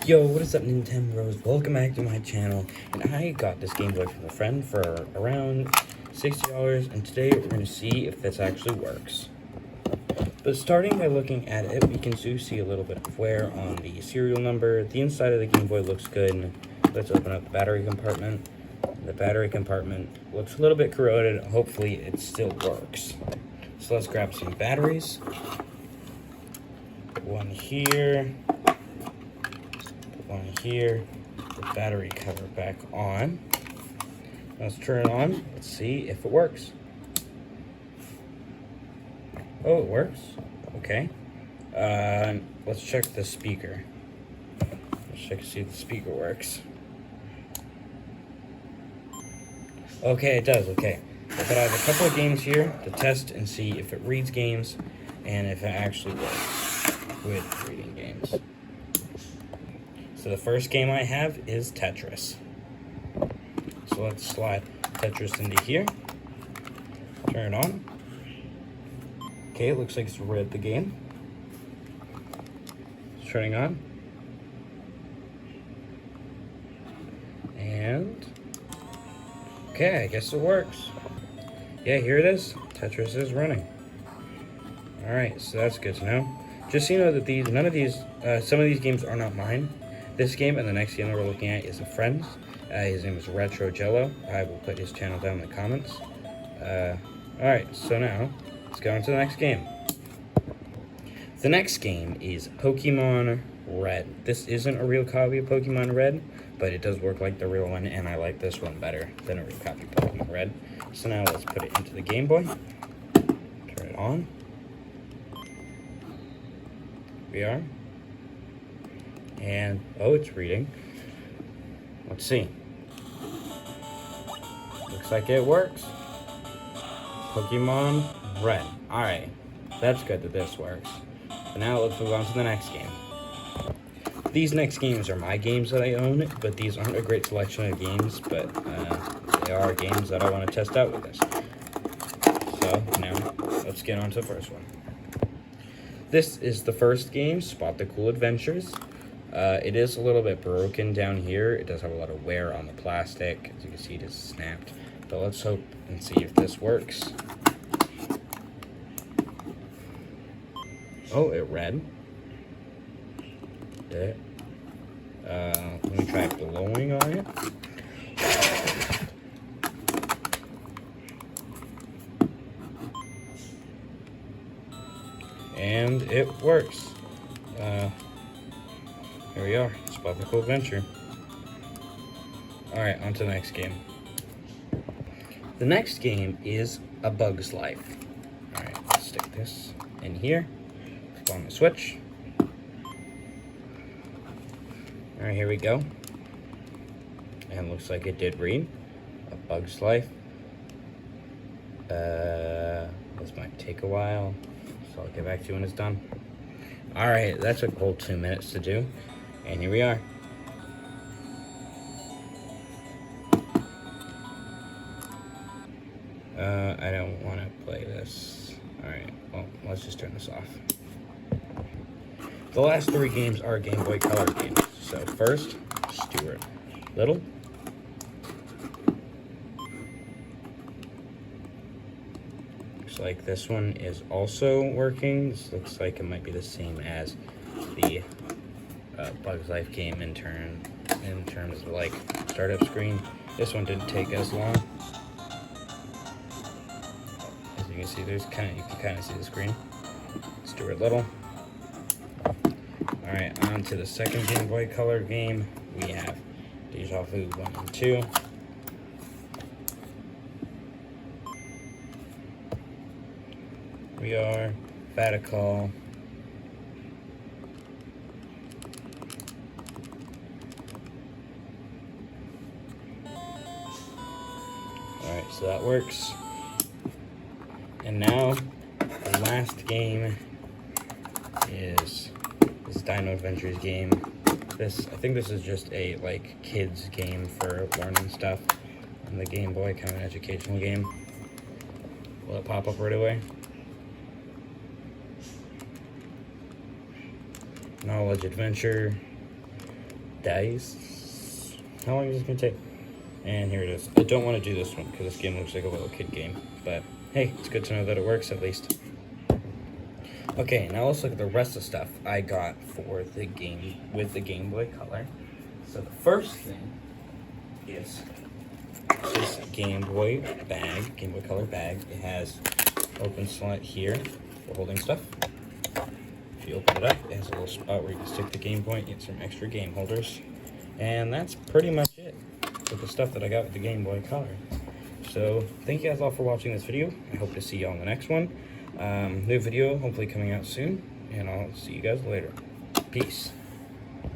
Yo, what is up, Nintendo's? Welcome back to my channel. And I got this Game Boy from a friend for around $60, and today we're going to see if this actually works. But starting by looking at it, we can see a little bit of wear on the serial number. The inside of the Game Boy looks good. Let's open up the battery compartment. The battery compartment looks a little bit corroded. Hopefully it still works. So let's grab some batteries. One here. One here. The battery cover back on. Let's turn it on. Let's see if it works. Oh, it works. Okay. Let's check the speaker. Let's check to see if the speaker works. Okay, it does. Okay. But I have a couple of games here to test and see if it reads games and if it actually works with reading games. So the first game I have is Tetris. So let's slide Tetris into here. Turn it on. Okay, it looks like it's read the game. It's turning on. And okay, I guess it works. Yeah, here it is. Tetris is running. Alright, so that's good to know. Just so you know that some of these games are not mine. This game and the next game that we're looking at is a friend's. His name is Retro Jello. I will put his channel down in the comments. Alright, so now let's go on to the next game. The next game is Pokemon Red. This isn't a real copy of Pokemon Red, but it does work like the real one, and I like this one better than a real copy of Pokemon Red. So now let's put it into the Game Boy. Turn it on. We are. And, oh, it's reading. Let's see. Looks like it works. Pokemon Red. Alright, that's good that this works. But now let's move on to the next game. These next games are my games that I own, but these aren't a great selection of games, but they are games that I want to test out with this. So, now, let's get on to the first one. This is the first game, Spot the Cool Adventures. It is a little bit broken down here. It does have a lot of wear on the plastic. As you can see, it is snapped. But let's hope and see if this works. Oh, it read. Let me try blowing on it. And it works. Here we are, Spot the Cool Adventure. Alright, on to the next game. The next game is A Bug's Life. Alright, let's stick this in here. Click on the switch. Alright, here we go. And looks like it did read. A Bug's Life. This might take a while, so I'll get back to you when it's done. Alright, that took a whole 2 minutes to do. And here we are. I don't want to play this. Alright, well, let's just turn this off. The last 3 games are Game Boy Color games. So first, Stuart Little. Looks like this one is also working. This looks like it might be the same as the Bug's Life game in terms of like startup screen. This one didn't take as long. As you can see, you can kind of see the screen. Stuart Little. Alright, on to the second Game Boy Color game. We have Deja Vu 1 and 2. We are Vaticall. Alright, so that works. And now, the last game is this Dino Adventures game. I think this is just a, like, kids game for learning stuff on the Game Boy, kind of an educational game. Will it pop up right away? Knowledge Adventure. dice. How long is this gonna take? And here it is. I don't want to do this one because this game looks like a little kid game, but hey, it's good to know that it works at least. Okay, now let's look at the rest of the stuff I got for the game with the Game Boy Color. So the first thing is this Game Boy bag, Game Boy Color bag. It has open slot here for holding stuff. If you open it up, it has a little spot where you can stick the Game Boy, get some extra game holders. And that's pretty much it with the stuff that I got with the Game Boy Color. So thank you guys all for watching this video. I hope to see you all in the next one. New video hopefully coming out soon, and I'll see you guys later. Peace.